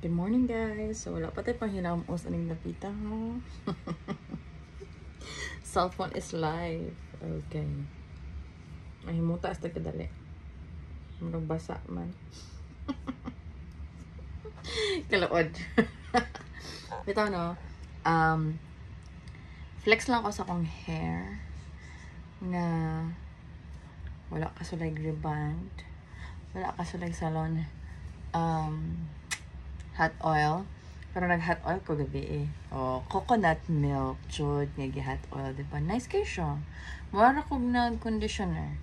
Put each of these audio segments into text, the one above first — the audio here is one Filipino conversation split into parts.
Good morning guys. So wala pa tayo pang hinamos aning napita ha. Cellphone is live. Okay. Mahimuta hasta kadali. Murag basa man. Kalaod. Bitaw no. Flex lang ako sa akong hair na wala ka sulay reband. Wala ka sulay salon hot oil. Pero nag-hot oil ko gabi eh. Oh, coconut milk, chud, nga gi-hot oil, diba? Nice kayo siya. Mura ko nag-conditioner.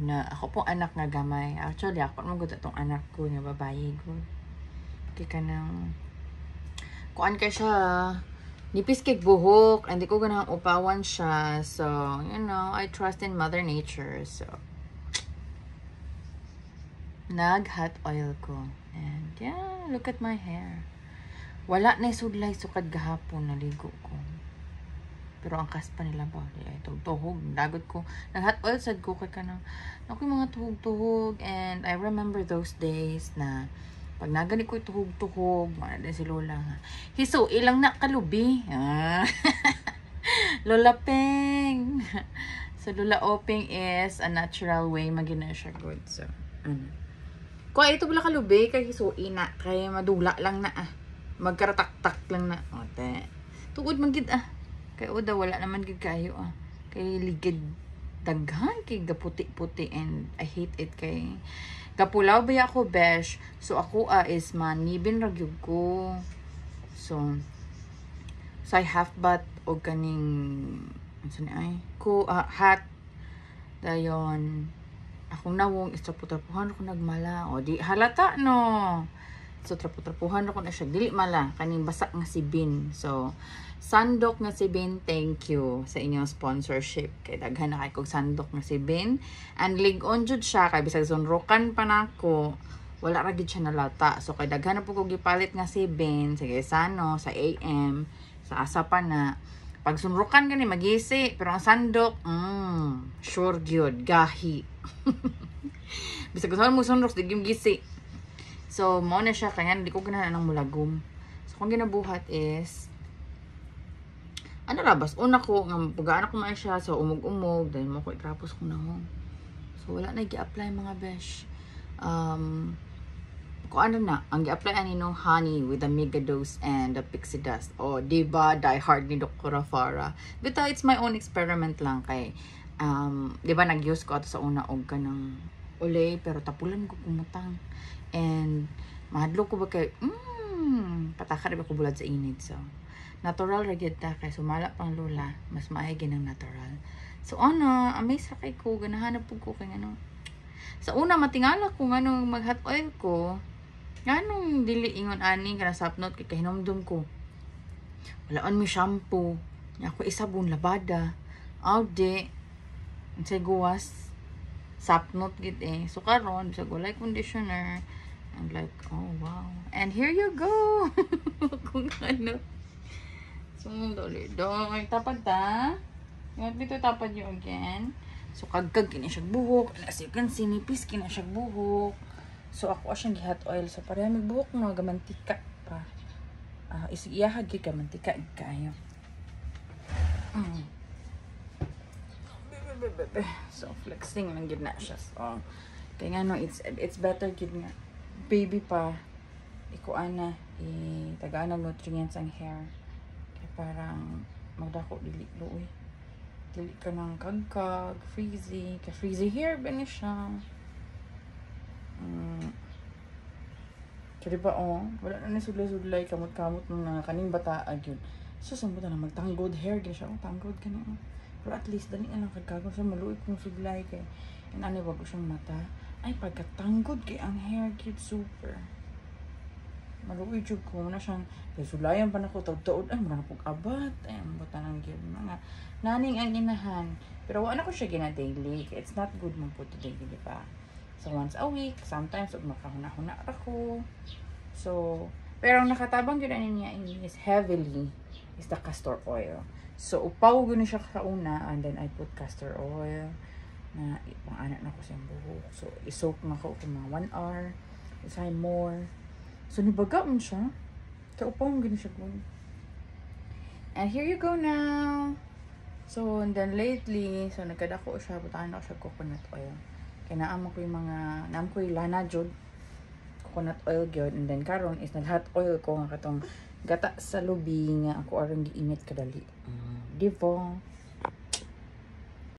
Na ako pong anak nga gamay. Actually, ako naman gud itong anak ko nga babae gud. Kaya ka nang kuan ka siya. Nipis kay buhok. Hindi ko ganang upawan siya. So, you know, I trust in Mother Nature. So, nag-hot oil ko. And yeah, look at my hair. Wala na sudlay sukad gahapon naligo ko. Pero ang kaspa nila ba? Ay, tuhog. Dagot ko. Nag-hot oil sad ko kay kanang ako yung mga tuhog-tuhog. And I remember those days na pag nagani ko tuhog-tuhog, mga din si Lola nga. Hiso, ilang na kalubi. Lola Peng. So, Lola Openg is a natural way magina siya good. So, ano. Kung ito pala kalubi, kay hisuin na. Kaya madula lang na ah. Magkaratak-tak lang na. O, te. Tugod man gid ah. Kaya oda, wala naman gid kayo ah. Kay ligid daghan. Kay gaputi-puti. And I hate it kay kapulaw ba ako, besh. So, ako is manibin ragyog ko. So I half bath o kaning ano ay ko hot. Dayon. Akong nawong istrapo-trapuhan ako nagmala. O di halata no. So trapo-trapuhan ako na siya. Dili mala. Kaning basak nga si Bin. So sandok nga si Bin. Thank you sa inyong sponsorship. Kay daghan na kay kog sandok nga si Bin. And lig-on jud siya. Kay bisag sunrokan pa na ako. Wala ra gid siya nalata. So kay daghan na po kog gipalit nga si Bin. Sige sano. Sa AM. Sa asa pa na. Pag sunrukan gani magisi. Pero ang sandok. Sure gyud. Gahi. Bisag gusto mo sunrok. Digim gisi. So, mo na siya. Kaya hindi ko ganahan ng mulagom. So, kung ginabuhat is ano labas? Una ko, pag-aana ko man siya. So, umog-umog. Dahil mo ko itrapos ko na ho. So, wala na i-apply mga besh. Kung ano na, ang i-apply ani no honey with the mega dose and the pixie dust. O, diba? Die hard ni Dr. Farah. But it's my own experiment lang kay diba nag-use ko ato sa una og kanang ulay pero tapulan ko kumutang. And mahadlo ko ba kay pataka rin ko bulad sa init. So natural ra gyud ta kay sumala pang Lola mas maaygi ng natural. So ano amaze ra kay ko ganahanap pug ko kay ano sa una matingala ko ngano mag hot oil ko nganong dili ingon ani kana sapnot kay kahinomdom ko walaon mi shampoo nya ko isabon labada aude sa guwas sapnot gid eh so karon sa gulay conditioner I'm like oh wow and here you go kung ano so dali dong tapad ta yung dito tapad yung again so kagkag kini siya buhok as you can see nipis kini siya buhok so ako siyang gi-hot oil so pareha mig buhok no gamantika pa isiyahag gid ka mantika kayo so flexing lang gid na siya so kaya nga no it's better gid nga baby pa ikuan na tagaan ng nutrients ang hair kaya parang magdako dili luoy dili ka ng kagkag frizzy hair ba ni siya so diba wala na ni sudlay kamot-kamot ng kaning bata agyon so sambutan na magtanggod hair gid siya tanggod kani pero at least dali na lang kagkagod sa maluoy kung sudlay kay and ano wag ko siyang mata ay pagkatanggod kay ang hair gid super maluoy jud ko na siyang kay sulayan pa nako taud-taud ay mura na pug abat ay ang butan ang gid mga naning ang inahan pero wala ko siya gina daily it's not good man po today di ba so once a week sometimes ug makahuna-huna ra ko so pero ang nakatabang gyud ani niya is heavily is the castor oil so upaw gyud siya sa una and then I put castor oil na pang-anak na ko siyang buhok so isoak na ko kung mga 1 hour usay more So, nibagaon siya. Kaupang gini siya good. And here you go now. So, and then lately, so nagkadako siya, butaan ako siya coconut oil. Kaya naamo ko yung mga, naamo ko yung lana jud. Coconut oil gyud. And then karon is nag-hot oil ko nga katong gata sa lubi nga ako arang giinit kadali. Diba?